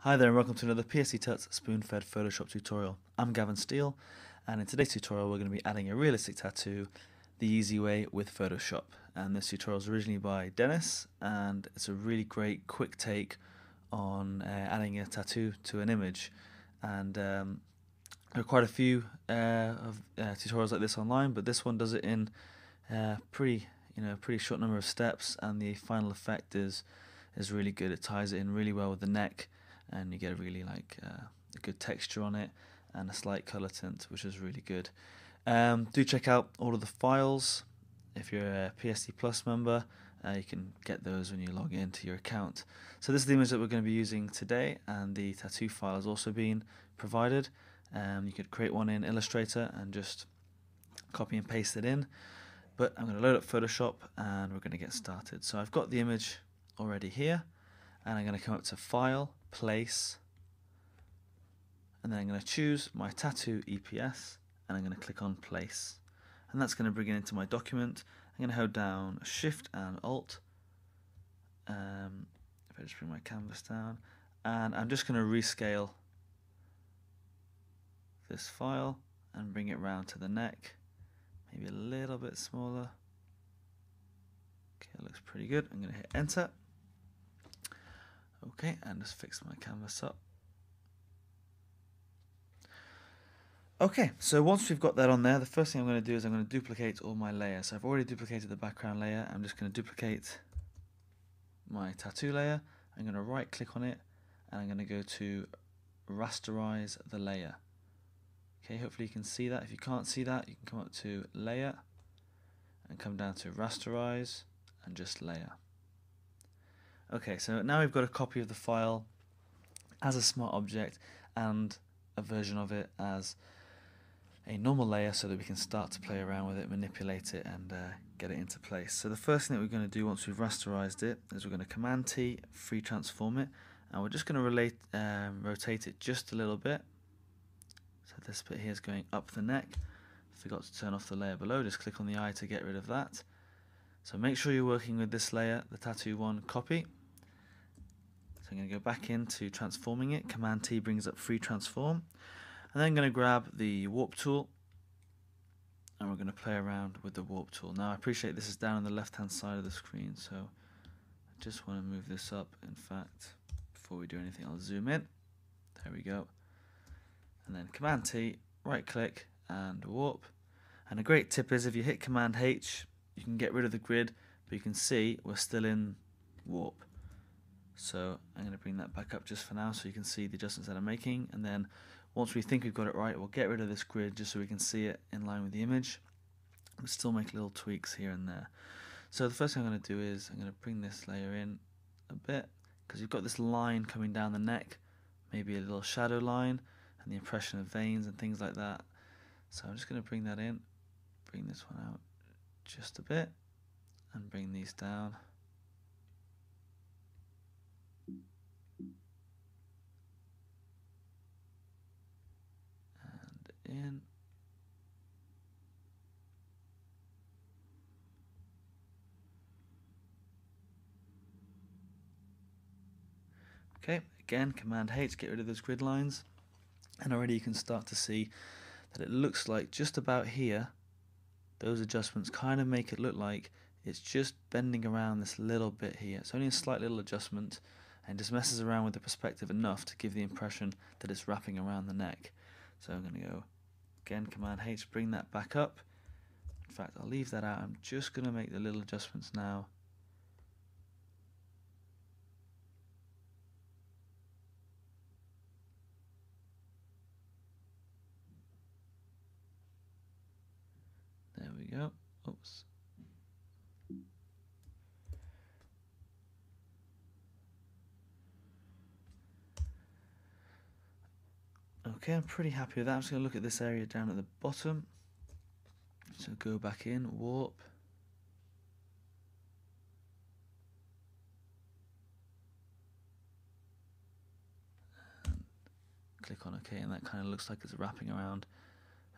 Hi there and welcome to another Psdtuts spoon-fed Photoshop tutorial. I'm Gavin Steele, and in today's tutorial we're going to be adding a realistic tattoo the easy way with Photoshop. And this tutorial is originally by Dennis, and it's a really great quick take on adding a tattoo to an image. And there are quite a few tutorials like this online, but this one does it in pretty short number of steps, and the final effect is really good. It ties it in really well with the neck, and you get a really a good texture on it and a slight color tint, which is really good. Do check out all of the files. If you're a PSD Plus member, you can get those when you log into your account. So this is the image that we're going to be using today, and the tattoo file has also been provided. You could create one in Illustrator and just copy and paste it in, but I'm going to load up Photoshop and we're going to get started. So I've got the image already here, and I'm going to come up to File, Place, and then I'm going to choose my tattoo EPS, and I'm going to click on Place, and that's going to bring it into my document. I'm going to hold down Shift and Alt. If I just bring my canvas down, and I'm just going to rescale this file and bring it round to the neck, maybe a little bit smaller. Okay, that looks pretty good. I'm going to hit Enter. Okay, and just fix my canvas up. Okay, so once we've got that on there, the first thing I'm going to do is I'm going to duplicate all my layers. So I've already duplicated the background layer. I'm just going to duplicate my tattoo layer. I'm going to right click on it, and I'm going to go to rasterize the layer. Okay, hopefully you can see that. If you can't see that, you can come up to Layer and come down to Rasterize and just Layer. Okay, so now we've got a copy of the file as a smart object and a version of it as a normal layer, so that we can start to play around with it, manipulate it, and get it into place. So the first thing that we're going to do once we've rasterized it is we're going to Command T, free transform it, and we're just going to rotate it just a little bit. So this bit here is going up the neck. Forgot to turn off the layer below, just click on the eye to get rid of that. So make sure you're working with this layer, the tattoo one copy. So I'm going to go back into transforming it. Command T brings up free transform. And then I'm going to grab the warp tool, and we're going to play around with the warp tool. Now I appreciate this is down on the left hand side of the screen, so I just want to move this up. In fact, before we do anything, I'll zoom in. There we go. And then Command T, right click and warp. And a great tip is if you hit Command H, you can get rid of the grid, but you can see we're still in warp. So I'm going to bring that back up just for now so you can see the adjustments that I'm making, and then once we think we've got it right, we'll get rid of this grid just so we can see it in line with the image. We'll still make little tweaks here and there. So the first thing I'm going to do is I'm going to bring this layer in a bit, because you've got this line coming down the neck, maybe a little shadow line, and the impression of veins and things like that. So I'm just going to bring that in, bring this one out just a bit, and bring these down. And in. Okay, again, Command H, get rid of those grid lines. And already you can start to see that it looks like just about here, those adjustments kind of make it look like it's just bending around this little bit here. It's only a slight little adjustment, and just messes around with the perspective enough to give the impression that it's wrapping around the neck. So I'm going to go, again, Command H, bring that back up. In fact, I'll leave that out. I'm just going to make the little adjustments now. There we go. Oops. Okay, I'm pretty happy with that. I'm just going to look at this area down at the bottom. So go back in, warp. And click on OK, and that kind of looks like it's wrapping around,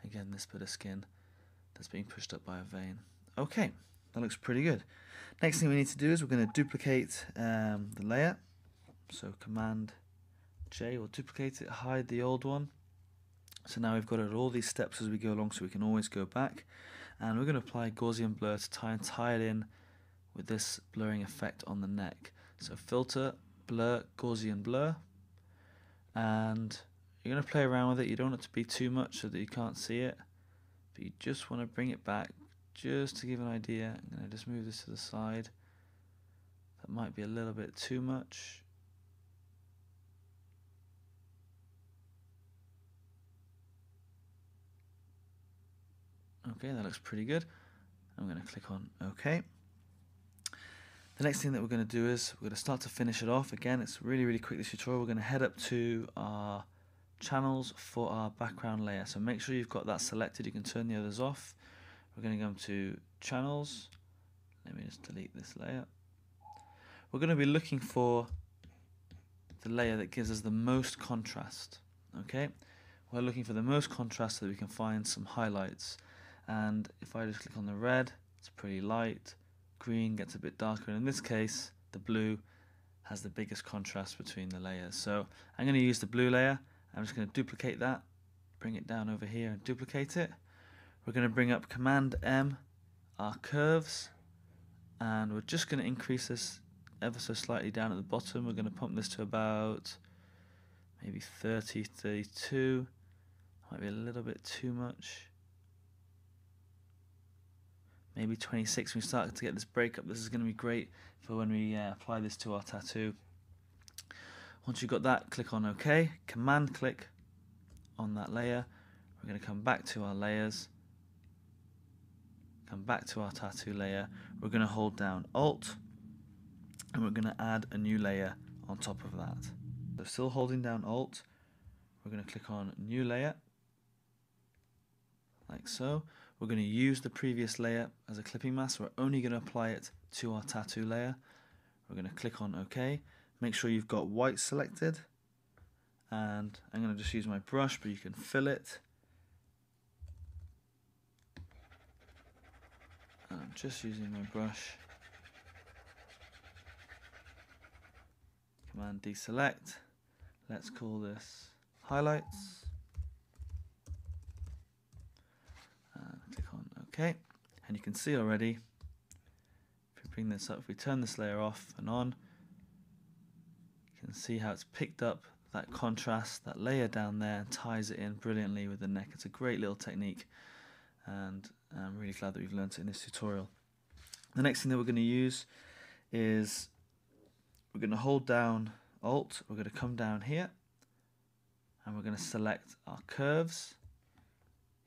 again, this bit of skin that's being pushed up by a vein. Okay, that looks pretty good. Next thing we need to do is we're going to duplicate the layer. So Command J, we'll duplicate it, hide the old one. So now we've got it all these steps as we go along, so we can always go back. And we're going to apply Gaussian blur to try and tie it in with this blurring effect on the neck. So filter, blur, Gaussian blur, and you're going to play around with it. You don't want it to be too much so that you can't see it, but you just want to bring it back just to give an idea. I'm going to just move this to the side. That might be a little bit too much. Okay, that looks pretty good. I'm going to click on OK. The next thing that we're going to do is we're going to start to finish it off. Again, it's really quick, this tutorial. We're going to head up to our channels for our background layer. So make sure you've got that selected. You can turn the others off. We're going to go to channels. Let me just delete this layer. We're going to be looking for the layer that gives us the most contrast. Okay, we're looking for the most contrast so that we can find some highlights. And if I just click on the red, it's pretty light. Green gets a bit darker, and in this case the blue has the biggest contrast between the layers. So I'm going to use the blue layer. I'm just going to duplicate that, bring it down over here and duplicate it. We're going to bring up Command M, our curves, and we're just going to increase this ever so slightly down at the bottom. We're going to pump this to about maybe 30, 32. Might be a little bit too much. Maybe 26. When we start to get this breakup, this is going to be great for when we apply this to our tattoo. Once you've got that, click on OK. Command click on that layer. We're going to come back to our layers. Come back to our tattoo layer. We're going to hold down Alt, and we're going to add a new layer on top of that. So still holding down Alt, we're going to click on New Layer, like so. We're going to use the previous layer as a clipping mask. We're only going to apply it to our tattoo layer. We're going to click on OK. Make sure you've got white selected, and I'm going to just use my brush, but you can fill it. I'm just using my brush. Command deselect. Let's call this highlights. Click on OK, and you can see already, if we bring this up, if we turn this layer off and on, you can see how it's picked up that contrast, that layer down there, and ties it in brilliantly with the neck. It's a great little technique, and I'm really glad that we've learned it in this tutorial. The next thing that we're going to use is we're going to hold down Alt, we're going to come down here, and we're going to select our curves.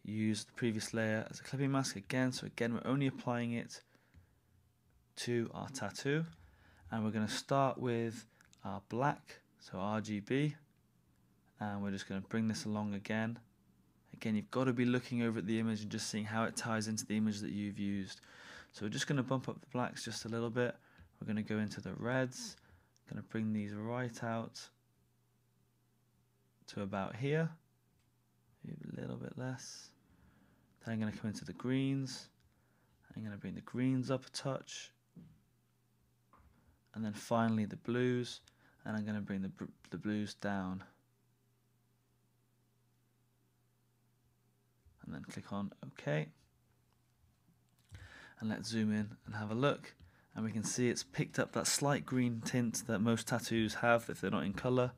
Use the previous layer as a clipping mask again, so again we're only applying it to our tattoo, and we're going to start with our black, so RGB, and we're just going to bring this along again. Again, you've got to be looking over at the image and just seeing how it ties into the image that you've used. So we're just going to bump up the blacks just a little bit. We're going to go into the reds, going to bring these right out to about here, maybe a little bit less. Then I'm going to come into the greens. I'm going to bring the greens up a touch, and then finally the blues, and I'm going to bring the blues down, and then click on OK, and let's zoom in and have a look, and we can see it's picked up that slight green tint that most tattoos have if they're not in colour.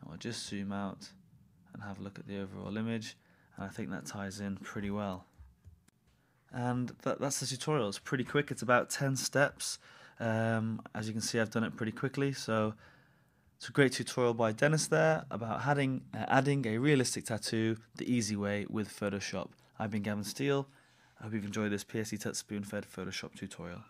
And we'll just zoom out and have a look at the overall image, and I think that ties in pretty well. And that's the tutorial. It's pretty quick. It's about 10 steps. As you can see, I've done it pretty quickly. So it's a great tutorial by Dennis there about adding a realistic tattoo the easy way with Photoshop. I've been Gavin Steele. I hope you've enjoyed this Psdtuts spoon-fed Photoshop tutorial.